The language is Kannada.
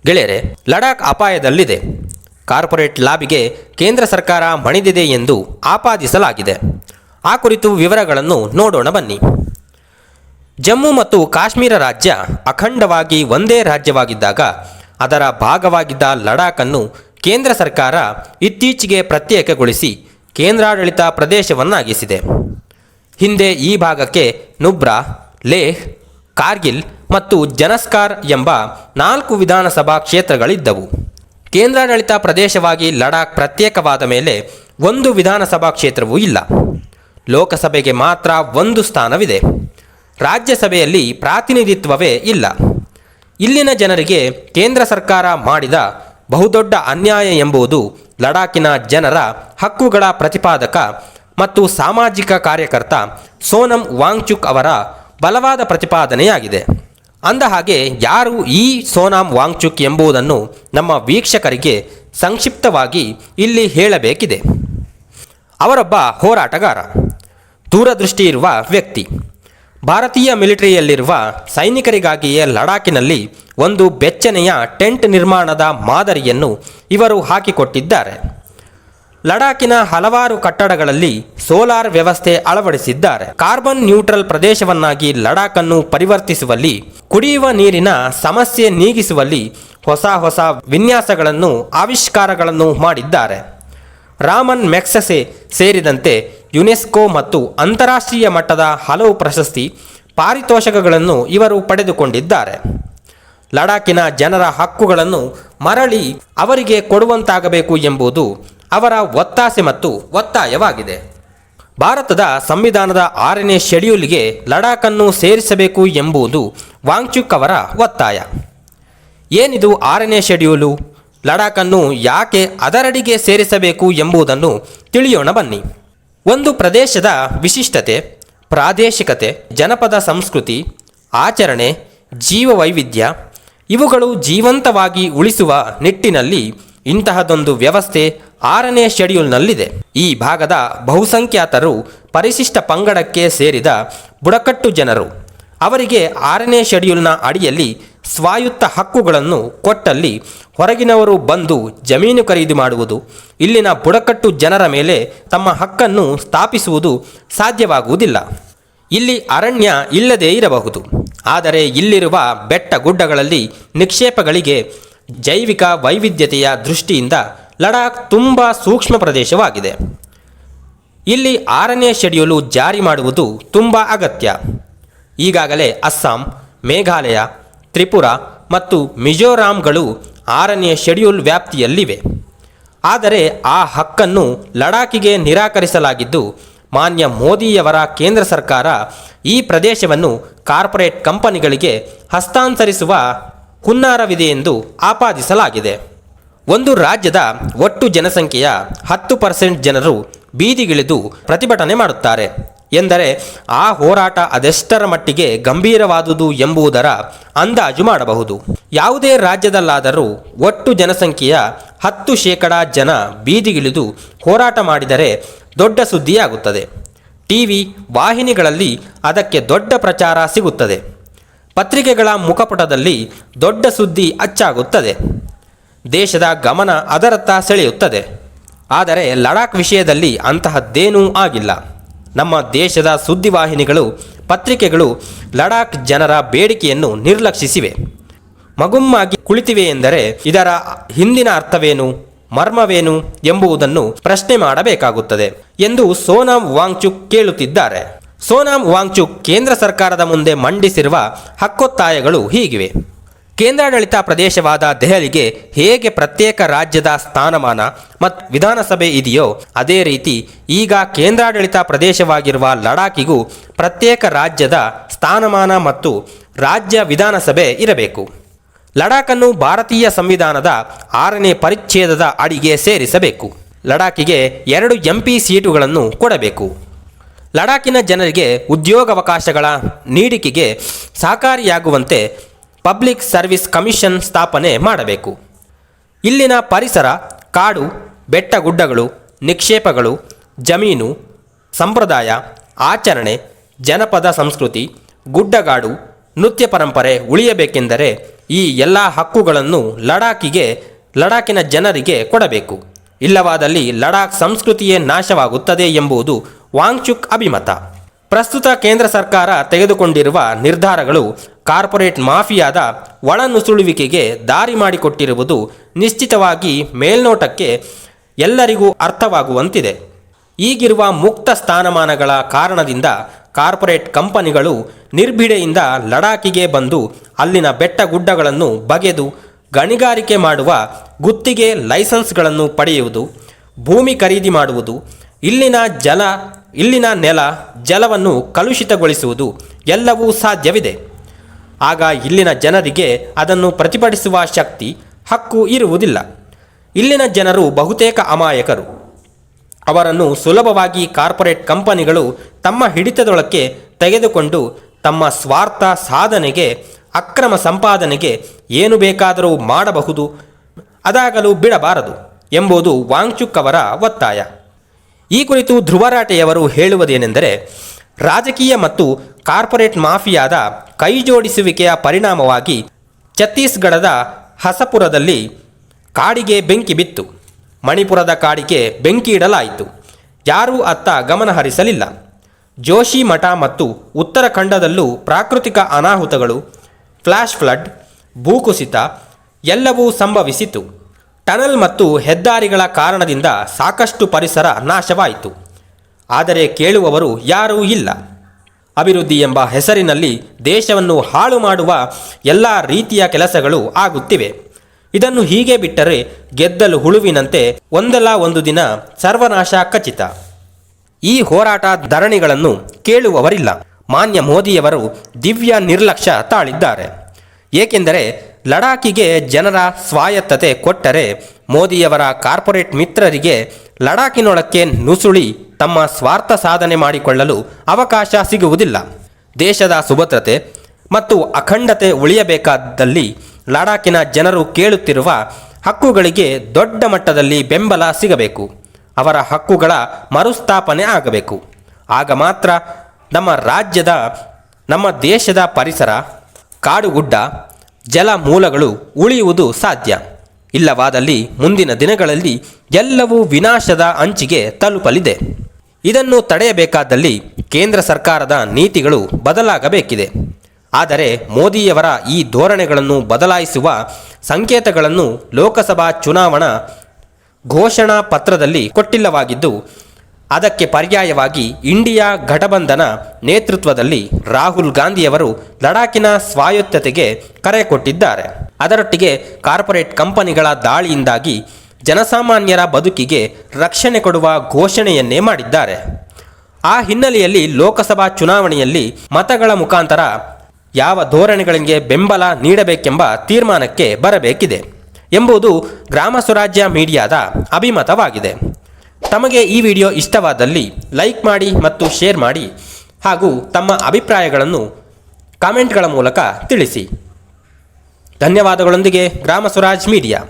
ಗೆಳೆಯರೆ, ಲಡಾಖ್ ಅಪಾಯದಲ್ಲಿದೆ. ಕಾರ್ಪೊರೇಟ್ ಲಾಬಿಗೆ ಕೇಂದ್ರ ಸರ್ಕಾರ ಮಣಿದಿದೆ ಎಂದು ಆಪಾದಿಸಲಾಗಿದೆ. ಆ ಕುರಿತು ವಿವರಗಳನ್ನು ನೋಡೋಣ ಬನ್ನಿ. ಜಮ್ಮು ಮತ್ತು ಕಾಶ್ಮೀರ ರಾಜ್ಯ ಅಖಂಡವಾಗಿ ಒಂದೇ ರಾಜ್ಯವಾಗಿದ್ದಾಗ ಅದರ ಭಾಗವಾಗಿದ್ದ ಲಡಾಖನ್ನು ಕೇಂದ್ರ ಸರ್ಕಾರ ಇತ್ತೀಚೆಗೆ ಪ್ರತ್ಯೇಕಗೊಳಿಸಿ ಕೇಂದ್ರಾಡಳಿತ ಪ್ರದೇಶವನ್ನಾಗಿಸಿದೆ. ಹಿಂದೆ ಈ ಭಾಗಕ್ಕೆ ನುಬ್ರಾ, ಲೇಹ್, ಕಾರ್ಗಿಲ್ ಮತ್ತು ಜನಸ್ಕಾರ್ ಎಂಬ 4 ವಿಧಾನಸಭಾ ಕ್ಷೇತ್ರಗಳಿದ್ದವು. ಕೇಂದ್ರಾಡಳಿತ ಪ್ರದೇಶವಾಗಿ ಲಡಾಖ್ ಪ್ರತ್ಯೇಕವಾದ ಮೇಲೆ 1 ವಿಧಾನಸಭಾ ಕ್ಷೇತ್ರವೂ ಇಲ್ಲ. ಲೋಕಸಭೆಗೆ ಮಾತ್ರ 1 ಸ್ಥಾನವಿದೆ. ರಾಜ್ಯಸಭೆಯಲ್ಲಿ ಪ್ರಾತಿನಿಧಿತ್ವವೇ ಇಲ್ಲ. ಇಲ್ಲಿನ ಜನರಿಗೆ ಕೇಂದ್ರ ಸರ್ಕಾರ ಮಾಡಿದ ಬಹುದೊಡ್ಡ ಅನ್ಯಾಯ ಎಂಬುದು ಲಡಾಖಿನ ಜನರ ಹಕ್ಕುಗಳ ಪ್ರತಿಪಾದಕ ಮತ್ತು ಸಾಮಾಜಿಕ ಕಾರ್ಯಕರ್ತ ಸೋನಂ ವಾಂಗ್ಚುಕ್ ಅವರ ಬಲವಾದ ಪ್ರತಿಪಾದನೆಯಾಗಿದೆ. ಅಂದಹಾಗೆ ಯಾರು ಈ ಸೋನಂ ವಾಂಗ್ಚುಕ್ ಎಂಬುದನ್ನು ನಮ್ಮ ವೀಕ್ಷಕರಿಗೆ ಸಂಕ್ಷಿಪ್ತವಾಗಿ ಇಲ್ಲಿ ಹೇಳಬೇಕಿದೆ. ಅವರೊಬ್ಬ ಹೋರಾಟಗಾರ, ದೂರದೃಷ್ಟಿ ಇರುವ ವ್ಯಕ್ತಿ. ಭಾರತೀಯ ಮಿಲಿಟರಿಯಲ್ಲಿರುವ ಸೈನಿಕರಿಗಾಗಿಯೇ ಲಡಾಖಿನಲ್ಲಿ ಒಂದು ಬೆಚ್ಚನೆಯ ಟೆಂಟ್ ನಿರ್ಮಾಣದ ಮಾದರಿಯನ್ನು ಇವರು ಹಾಕಿಕೊಟ್ಟಿದ್ದಾರೆ. ಲಡಾಖಿನ ಹಲವಾರು ಕಟ್ಟಡಗಳಲ್ಲಿ ಸೋಲಾರ್ ವ್ಯವಸ್ಥೆ ಅಳವಡಿಸಿದ್ದಾರೆ. ಕಾರ್ಬನ್ ನ್ಯೂಟ್ರಲ್ ಪ್ರದೇಶವನ್ನಾಗಿ ಲಡಾಖನ್ನು ಪರಿವರ್ತಿಸುವಲ್ಲಿ, ಕುಡಿಯುವ ನೀರಿನ ಸಮಸ್ಯೆ ನೀಗಿಸುವಲ್ಲಿ ಹೊಸ ವಿನ್ಯಾಸಗಳನ್ನು, ಆವಿಷ್ಕಾರಗಳನ್ನು ಮಾಡಿದ್ದಾರೆ. ರಾಮನ್ ಮೆಗ್ಸೆಸೆ ಸೇರಿದಂತೆ ಯುನೆಸ್ಕೋ ಮತ್ತು ಅಂತಾರಾಷ್ಟ್ರೀಯ ಮಟ್ಟದ ಹಲವು ಪ್ರಶಸ್ತಿ, ಪಾರಿತೋಷಕಗಳನ್ನು ಇವರು ಪಡೆದುಕೊಂಡಿದ್ದಾರೆ. ಲಡಾಖಿನ ಜನರ ಹಕ್ಕುಗಳನ್ನು ಮರಳಿ ಅವರಿಗೆ ಕೊಡುವಂತಾಗಬೇಕು ಎಂಬುದು ಅವರ ಒತ್ತಾಸೆ ಮತ್ತು ಒತ್ತಾಯವಾಗಿದೆ. ಭಾರತದ ಸಂವಿಧಾನದ 6ನೇ ಶೆಡ್ಯೂಲ್ಗೆ ಲಡಾಖನ್ನು ಸೇರಿಸಬೇಕು ಎಂಬುದು ವಾಂಗ್ಚುಕ್ ಅವರ ಒತ್ತಾಯ. ಏನಿದು 6ನೇ ಶೆಡ್ಯೂಲು? ಲಡಾಖನ್ನು ಯಾಕೆ ಅದರಡಿಗೆ ಸೇರಿಸಬೇಕು ಎಂಬುದನ್ನು ತಿಳಿಯೋಣ ಬನ್ನಿ. ಒಂದು ಪ್ರದೇಶದ ವಿಶಿಷ್ಟತೆ, ಪ್ರಾದೇಶಿಕತೆ, ಜನಪದ ಸಂಸ್ಕೃತಿ, ಆಚರಣೆ, ಜೀವವೈವಿಧ್ಯ ಇವುಗಳು ಜೀವಂತವಾಗಿ ಉಳಿಸುವ ನಿಟ್ಟಿನಲ್ಲಿ ಇಂತಹದೊಂದು ವ್ಯವಸ್ಥೆ 6ನೇ ಶೆಡ್ಯೂಲ್ನಲ್ಲಿದೆ. ಈ ಭಾಗದ ಬಹುಸಂಖ್ಯಾತರು ಪರಿಶಿಷ್ಟ ಪಂಗಡಕ್ಕೆ ಸೇರಿದ ಬುಡಕಟ್ಟು ಜನರು. ಅವರಿಗೆ 6ನೇ ಶೆಡ್ಯೂಲ್ನ ಅಡಿಯಲ್ಲಿ ಸ್ವಾಯತ್ತ ಹಕ್ಕುಗಳನ್ನು ಕೊಟ್ಟಲ್ಲಿ ಹೊರಗಿನವರು ಬಂದು ಜಮೀನು ಖರೀದಿ ಮಾಡುವುದು, ಇಲ್ಲಿನ ಬುಡಕಟ್ಟು ಜನರ ಮೇಲೆ ತಮ್ಮ ಹಕ್ಕನ್ನು ಸ್ಥಾಪಿಸುವುದು ಸಾಧ್ಯವಾಗುವುದಿಲ್ಲ. ಇಲ್ಲಿ ಅರಣ್ಯ ಇಲ್ಲದೇ ಇರಬಹುದು, ಆದರೆ ಇಲ್ಲಿರುವ ಬೆಟ್ಟ ಗುಡ್ಡಗಳಲ್ಲಿ ನಿಕ್ಷೇಪಗಳಿಗೆ ಜೈವಿಕ ವೈವಿಧ್ಯತೆಯ ದೃಷ್ಟಿಯಿಂದ ಲಡಾಖ್ ತುಂಬ ಸೂಕ್ಷ್ಮ ಪ್ರದೇಶವಾಗಿದೆ. ಇಲ್ಲಿ 6ನೇ ಶೆಡ್ಯೂಲು ಜಾರಿ ಮಾಡುವುದು ತುಂಬ ಅಗತ್ಯ. ಈಗಾಗಲೇ ಅಸ್ಸಾಂ, ಮೇಘಾಲಯ, ತ್ರಿಪುರ ಮತ್ತು ಮಿಜೋರಾಂಗಳು 6ನೇ ಶೆಡ್ಯೂಲ್ ವ್ಯಾಪ್ತಿಯಲ್ಲಿವೆ. ಆದರೆ ಆ ಹಕ್ಕನ್ನು ಲಡಾಖಿಗೆ ನಿರಾಕರಿಸಲಾಗಿದ್ದು, ಮಾನ್ಯ ಮೋದಿಯವರ ಕೇಂದ್ರ ಸರ್ಕಾರ ಈ ಪ್ರದೇಶವನ್ನು ಕಾರ್ಪೊರೇಟ್ ಕಂಪನಿಗಳಿಗೆ ಹಸ್ತಾಂತರಿಸುವ ಹುನ್ನಾರವಿದೆ ಎಂದು ಆಪಾದಿಸಲಾಗಿದೆ. ಒಂದು ರಾಜ್ಯದ ಒಟ್ಟು ಜನಸಂಖ್ಯೆಯ 10% ಜನರು ಬೀದಿಗಿಳಿದು ಪ್ರತಿಭಟನೆ ಮಾಡುತ್ತಾರೆ ಎಂದರೆ ಆ ಹೋರಾಟ ಅದೆಷ್ಟರ ಮಟ್ಟಿಗೆ ಗಂಭೀರವಾದುದು ಎಂಬುದರ ಅಂದಾಜು ಮಾಡಬಹುದು. ಯಾವುದೇ ರಾಜ್ಯದಲ್ಲಾದರೂ ಒಟ್ಟು ಜನಸಂಖ್ಯೆಯ 10% ಜನ ಬೀದಿಗಿಳಿದು ಹೋರಾಟ ಮಾಡಿದರೆ ದೊಡ್ಡ ಸುದ್ದಿಯಾಗುತ್ತದೆ. ಟಿವಿ ವಾಹಿನಿಗಳಲ್ಲಿ ಅದಕ್ಕೆ ದೊಡ್ಡ ಪ್ರಚಾರ ಸಿಗುತ್ತದೆ. ಪತ್ರಿಕೆಗಳ ಮುಖಪುಟದಲ್ಲಿ ದೊಡ್ಡ ಸುದ್ದಿ ಅಚ್ಚಾಗುತ್ತದೆ. ದೇಶದ ಗಮನ ಅದರತ್ತ ಸೆಳೆಯುತ್ತದೆ. ಆದರೆ ಲಡಾಖ್ ವಿಷಯದಲ್ಲಿ ಅಂತಹದ್ದೇನೂ ಆಗಿಲ್ಲ. ನಮ್ಮ ದೇಶದ ಸುದ್ದಿವಾಹಿನಿಗಳು, ಪತ್ರಿಕೆಗಳು ಲಡಾಖ್ ಜನರ ಬೇಡಿಕೆಯನ್ನು ನಿರ್ಲಕ್ಷಿಸಿವೆ. ಮಗುಮ್ಮಾಗಿ ಕುಳಿತಿವೆ ಎಂದರೆ ಇದರ ಹಿಂದಿನ ಅರ್ಥವೇನು, ಮರ್ಮವೇನು ಎಂಬುದನ್ನು ಪ್ರಶ್ನೆ ಮಾಡಬೇಕಾಗುತ್ತದೆ ಎಂದು ಸೋನಂ ವಾಂಗ್ಚುಕ್ ಕೇಳುತ್ತಿದ್ದಾರೆ. ಸೋನಂ ವಾಂಗ್ಚುಕ್ ಕೇಂದ್ರ ಸರ್ಕಾರದ ಮುಂದೆ ಮಂಡಿಸಿರುವ ಹಕ್ಕೊತ್ತಾಯಗಳು ಹೀಗಿವೆ. ಕೇಂದ್ರಾಡಳಿತ ಪ್ರದೇಶವಾದ ದೆಹಲಿಗೆ ಹೇಗೆ ಪ್ರತ್ಯೇಕ ರಾಜ್ಯದ ಸ್ಥಾನಮಾನ ಮತ್ತು ವಿಧಾನಸಭೆ ಇದೆಯೋ ಅದೇ ರೀತಿ ಈಗ ಕೇಂದ್ರಾಡಳಿತ ಪ್ರದೇಶವಾಗಿರುವ ಲಡಾಖಿಗೂ ಪ್ರತ್ಯೇಕ ರಾಜ್ಯದ ಸ್ಥಾನಮಾನ ಮತ್ತು ರಾಜ್ಯ ವಿಧಾನಸಭೆ ಇರಬೇಕು. ಲಡಾಖನ್ನು ಭಾರತೀಯ ಸಂವಿಧಾನದ 6ನೇ ಪರಿಚ್ಛೇದದ ಅಡಿಗೆ ಸೇರಿಸಬೇಕು. ಲಡಾಖಿಗೆ 2 MP ಸೀಟುಗಳನ್ನು ಕೊಡಬೇಕು. ಲಡಾಖಿನ ಜನರಿಗೆ ಉದ್ಯೋಗಾವಕಾಶಗಳ ನೀಡಿಕೆಗೆ ಸಹಕಾರಿಯಾಗುವಂತೆ ಪಬ್ಲಿಕ್ ಸರ್ವಿಸ್ ಕಮಿಷನ್ ಸ್ಥಾಪನೆ ಮಾಡಬೇಕು. ಇಲ್ಲಿನ ಪರಿಸರ, ಕಾಡು, ಬೆಟ್ಟಗುಡ್ಡಗಳು, ನಿಕ್ಷೇಪಗಳು, ಜಮೀನು, ಸಂಪ್ರದಾಯ, ಆಚರಣೆ, ಜನಪದ ಸಂಸ್ಕೃತಿ, ಗುಡ್ಡಗಾಡು, ನೃತ್ಯ ಪರಂಪರೆ ಉಳಿಯಬೇಕೆಂದರೆ ಈ ಎಲ್ಲ ಹಕ್ಕುಗಳನ್ನು ಲಡಾಖಿನ ಜನರಿಗೆ ಕೊಡಬೇಕು. ಇಲ್ಲವಾದಲ್ಲಿ ಲಡಾಖ್ ಸಂಸ್ಕೃತಿಯೇ ನಾಶವಾಗುತ್ತದೆ ಎಂಬುದು ವಾಂಗ್ಚುಕ್ ಅಭಿಮತ. ಪ್ರಸ್ತುತ ಕೇಂದ್ರ ಸರ್ಕಾರ ತೆಗೆದುಕೊಂಡಿರುವ ನಿರ್ಧಾರಗಳು ಕಾರ್ಪೊರೇಟ್ ಮಾಫಿಯಾದ ಒಳನುಸುಳುವಿಕೆಗೆ ದಾರಿ ಮಾಡಿಕೊಟ್ಟಿರುವುದು ನಿಶ್ಚಿತವಾಗಿ ಮೇಲ್ನೋಟಕ್ಕೆ ಎಲ್ಲರಿಗೂ ಅರ್ಥವಾಗುವಂತಿದೆ. ಈಗಿರುವ ಮುಕ್ತ ಸ್ಥಾನಮಾನಗಳ ಕಾರಣದಿಂದ ಕಾರ್ಪೊರೇಟ್ ಕಂಪನಿಗಳು ನಿರ್ಭಿಡೆಯಿಂದ ಲಡಾಖಿಗೆ ಬಂದು ಅಲ್ಲಿನ ಬೆಟ್ಟಗುಡ್ಡಗಳನ್ನು ಬಗೆದು ಗಣಿಗಾರಿಕೆ ಮಾಡುವ, ಗುತ್ತಿಗೆ ಲೈಸೆನ್ಸ್ಗಳನ್ನು ಪಡೆಯುವುದು, ಭೂಮಿ ಖರೀದಿ ಮಾಡುವುದು, ಇಲ್ಲಿನ ನೆಲ ಜಲವನ್ನು ಕಲುಷಿತಗೊಳಿಸುವುದು ಎಲ್ಲವೂ ಸಾಧ್ಯವಿದೆ. ಆಗ ಇಲ್ಲಿನ ಜನರಿಗೆ ಅದನ್ನು ಪ್ರತಿಭಟಿಸುವ ಶಕ್ತಿ, ಹಕ್ಕು ಇರುವುದಿಲ್ಲ. ಇಲ್ಲಿನ ಜನರು ಬಹುತೇಕ ಅಮಾಯಕರು. ಅವರನ್ನು ಸುಲಭವಾಗಿ ಕಾರ್ಪೊರೇಟ್ ಕಂಪನಿಗಳು ತಮ್ಮ ಹಿಡಿತದೊಳಕ್ಕೆ ತೆಗೆದುಕೊಂಡು ತಮ್ಮ ಸ್ವಾರ್ಥ ಸಾಧನೆಗೆ, ಅಕ್ರಮ ಸಂಪಾದನೆಗೆ ಏನು ಬೇಕಾದರೂ ಮಾಡಬಹುದು, ಅದಾಗಲು ಬಿಡಬಾರದು ಎಂಬುದು ವಾಂಗ್ಚುಕ್ ಅವರ ಒತ್ತಾಯ. ಈ ಕುರಿತು ಧ್ರುವರಾಟೆಯವರು ಹೇಳುವುದೇನೆಂದರೆ, ರಾಜಕೀಯ ಮತ್ತು ಕಾರ್ಪೊರೇಟ್ ಮಾಫಿಯಾದ ಕೈಜೋಡಿಸುವಿಕೆಯ ಪರಿಣಾಮವಾಗಿ ಛತ್ತೀಸ್ಗಢದ ಹಸಪುರದಲ್ಲಿ ಕಾಡಿಗೆ ಬೆಂಕಿ ಬಿತ್ತು. ಮಣಿಪುರದ ಕಾಡಿಗೆ ಬೆಂಕಿ ಇಡಲಾಯಿತು. ಯಾರೂ ಅತ್ತ ಗಮನ ಹರಿಸಲಿಲ್ಲ. ಜೋಶಿಮಠ ಮತ್ತು ಉತ್ತರಾಖಂಡದಲ್ಲೂ ಪ್ರಾಕೃತಿಕ ಅನಾಹುತಗಳು, ಫ್ಲಾಶ್ ಫ್ಲಡ್, ಭೂಕುಸಿತ ಎಲ್ಲವೂ ಸಂಭವಿಸಿತು. ಟನಲ್ ಮತ್ತು ಹೆದ್ದಾರಿಗಳ ಕಾರಣದಿಂದ ಸಾಕಷ್ಟು ಪರಿಸರ ನಾಶವಾಯಿತು. ಆದರೆ ಕೇಳುವವರು ಯಾರೂ ಇಲ್ಲ. ಅಭಿವೃದ್ಧಿ ಎಂಬ ಹೆಸರಿನಲ್ಲಿ ದೇಶವನ್ನು ಹಾಳು ಮಾಡುವ ಎಲ್ಲ ರೀತಿಯ ಕೆಲಸಗಳು ಆಗುತ್ತಿವೆ. ಇದನ್ನು ಹೀಗೆ ಬಿಟ್ಟರೆ ಗೆದ್ದಲು ಹುಳುವಿನಂತೆ ಒಂದಲ್ಲ ಒಂದು ದಿನ ಸರ್ವನಾಶ ಖಚಿತ. ಈ ಹೋರಾಟ ಧರಣಿಗಳನ್ನು ಕೇಳುವವರಿಲ್ಲ. ಮಾನ್ಯ ಮೋದಿಯವರು ದಿವ್ಯ ನಿರ್ಲಕ್ಷ್ಯ ತಾಳಿದ್ದಾರೆ. ಏಕೆಂದರೆ ಲಡಾಖಿಗೆ ಜನರ ಸ್ವಾಯತ್ತತೆ ಕೊಟ್ಟರೆ ಮೋದಿಯವರ ಕಾರ್ಪೊರೇಟ್ ಮಿತ್ರರಿಗೆ ಲಡಾಖಿನೊಳಕ್ಕೆ ನುಸುಳಿ ತಮ್ಮ ಸ್ವಾರ್ಥ ಸಾಧನೆ ಮಾಡಿಕೊಳ್ಳಲು ಅವಕಾಶ ಸಿಗುವುದಿಲ್ಲ. ದೇಶದ ಸುಭದ್ರತೆ ಮತ್ತು ಅಖಂಡತೆ ಉಳಿಯಬೇಕಾದಲ್ಲಿ ಲಡಾಖಿನ ಜನರು ಕೇಳುತ್ತಿರುವ ಹಕ್ಕುಗಳಿಗೆ ದೊಡ್ಡ ಮಟ್ಟದಲ್ಲಿ ಬೆಂಬಲ ಸಿಗಬೇಕು. ಅವರ ಹಕ್ಕುಗಳ ಮರುಸ್ಥಾಪನೆ ಆಗಬೇಕು. ಆಗ ಮಾತ್ರ ನಮ್ಮ ದೇಶದ ಪರಿಸರ, ಕಾಡುಗುಡ್ಡ, ಜಲ ಮೂಲಗಳು ಉಳಿಯುವುದು ಸಾಧ್ಯ. ಇಲ್ಲವಾದಲ್ಲಿ ಮುಂದಿನ ದಿನಗಳಲ್ಲಿ ಎಲ್ಲವೂ ವಿನಾಶದ ಅಂಚಿಗೆ ತಲುಪಲಿದೆ. ಇದನ್ನು ತಡೆಯಬೇಕಾದಲ್ಲಿ ಕೇಂದ್ರ ಸರ್ಕಾರದ ನೀತಿಗಳು ಬದಲಾಗಬೇಕಿದೆ. ಆದರೆ ಮೋದಿಯವರ ಈ ಧೋರಣೆಗಳನ್ನು ಬದಲಾಯಿಸುವ ಸಂಕೇತಗಳನ್ನು ಲೋಕಸಭಾ ಚುನಾವಣಾ ಘೋಷಣಾ ಪತ್ರದಲ್ಲಿ ಕೊಟ್ಟಿಲ್ಲವಾಗಿದ್ದು, ಅದಕ್ಕೆ ಪರ್ಯಾಯವಾಗಿ ಇಂಡಿಯಾ ಘಟಬಂಧನ ನೇತೃತ್ವದಲ್ಲಿ ರಾಹುಲ್ ಗಾಂಧಿಯವರು ಲಡಾಖಿನ ಸ್ವಾಯತ್ತತೆಗೆ ಕರೆ ಕೊಟ್ಟಿದ್ದಾರೆ. ಅದರೊಟ್ಟಿಗೆ ಕಾರ್ಪೊರೇಟ್ ಕಂಪನಿಗಳ ದಾಳಿಯಿಂದಾಗಿ ಜನಸಾಮಾನ್ಯರ ಬದುಕಿಗೆ ರಕ್ಷಣೆ ಕೊಡುವ ಘೋಷಣೆಯನ್ನೇ ಮಾಡಿದ್ದಾರೆ. ಆ ಹಿನ್ನೆಲೆಯಲ್ಲಿ ಲೋಕಸಭಾ ಚುನಾವಣೆಯಲ್ಲಿ ಮತಗಳ ಮುಖಾಂತರ ಯಾವ ಧೋರಣೆಗಳಿಗೆ ಬೆಂಬಲ ನೀಡಬೇಕೆಂಬ ತೀರ್ಮಾನಕ್ಕೆ ಬರಬೇಕಿದೆ ಎಂಬುದು ಗ್ರಾಮ ಸ್ವರಾಜ್ಯ ಮೀಡಿಯಾದ ಅಭಿಮತವಾಗಿದೆ. ತಮಗೆ ಈ ವಿಡಿಯೋ ಇಷ್ಟವಾದಲ್ಲಿ ಲೈಕ್ ಮಾಡಿ ಮತ್ತು ಶೇರ್ ಮಾಡಿ ಹಾಗೂ ತಮ್ಮ ಅಭಿಪ್ರಾಯಗಳನ್ನು ಕಾಮೆಂಟ್ಗಳ ಮೂಲಕ ತಿಳಿಸಿ. ಧನ್ಯವಾದಗಳೊಂದಿಗೆ ಗ್ರಾಮ ಸ್ವರಾಜ್ ಮೀಡಿಯಾ.